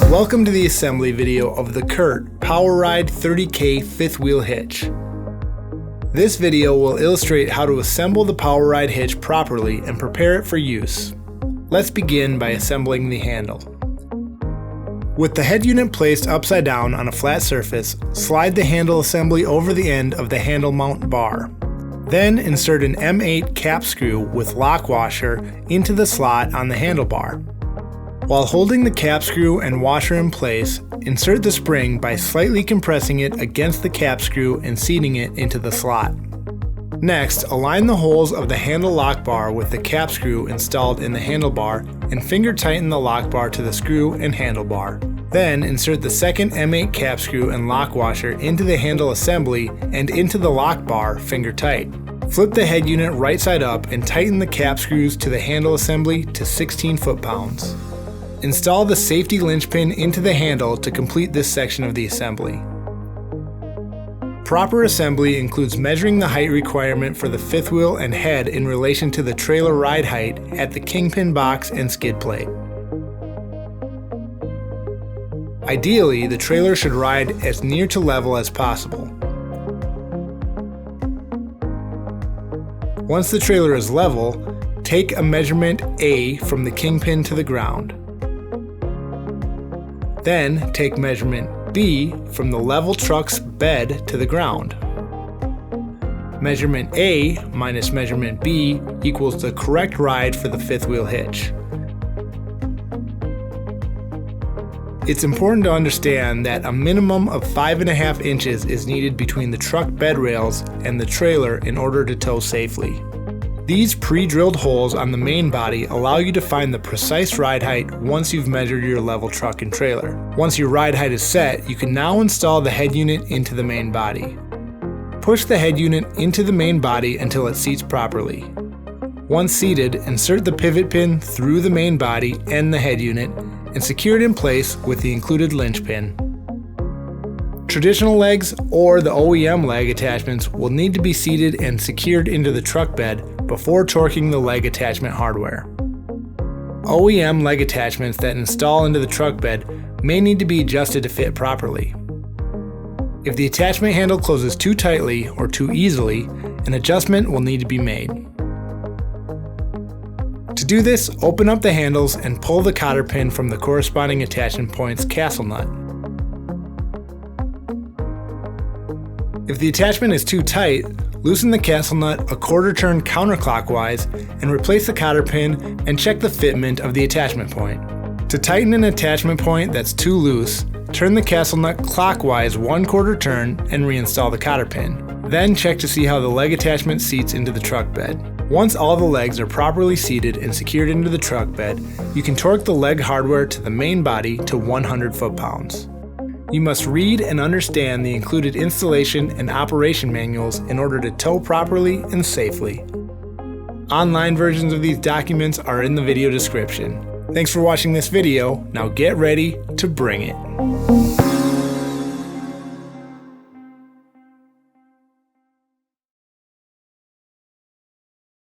Welcome to the assembly video of the CURT PowerRide 30K fifth wheel hitch. This video will illustrate how to assemble the PowerRide hitch properly and prepare it for use. Let's begin by assembling the handle. With the head unit placed upside down on a flat surface, slide the handle assembly over the end of the handle mount bar. Then insert an M8 cap screw with lock washer into the slot on the handlebar. While holding the cap screw and washer in place, insert the spring by slightly compressing it against the cap screw and seating it into the slot. Next, align the holes of the handle lock bar with the cap screw installed in the handlebar and finger tighten the lock bar to the screw and handlebar. Then insert the second M8 cap screw and lock washer into the handle assembly and into the lock bar finger tight. Flip the head unit right side up and tighten the cap screws to the handle assembly to 16 foot-pounds. Install the safety linchpin into the handle to complete this section of the assembly. Proper assembly includes measuring the height requirement for the fifth wheel and head in relation to the trailer ride height at the kingpin box and skid plate. Ideally, the trailer should ride as near to level as possible. Once the trailer is level, take a measurement A from the kingpin to the ground. Then take measurement B from the level truck's bed to the ground. Measurement A minus measurement B equals the correct ride for the fifth wheel hitch. It's important to understand that a minimum of 5.5 inches is needed between the truck bed rails and the trailer in order to tow safely. These pre-drilled holes on the main body allow you to find the precise ride height once you've measured your level truck and trailer. Once your ride height is set, you can now install the head unit into the main body. Push the head unit into the main body until it seats properly. Once seated, insert the pivot pin through the main body and the head unit and secure it in place with the included linchpin. Traditional legs or the OEM leg attachments will need to be seated and secured into the truck bed before torquing the leg attachment hardware. OEM leg attachments that install into the truck bed may need to be adjusted to fit properly. If the attachment handle closes too tightly or too easily, an adjustment will need to be made. To do this, open up the handles and pull the cotter pin from the corresponding attachment point's castle nut. If the attachment is too tight, loosen the castle nut a quarter turn counterclockwise and replace the cotter pin and check the fitment of the attachment point. To tighten an attachment point that's too loose, turn the castle nut clockwise 1/4 turn and reinstall the cotter pin. Then check to see how the leg attachment seats into the truck bed. Once all the legs are properly seated and secured into the truck bed, you can torque the leg hardware to the main body to 100 foot-pounds. You must read and understand the included installation and operation manuals in order to tow properly and safely. Online versions of these documents are in the video description. Thanks for watching this video. Now get ready to bring it.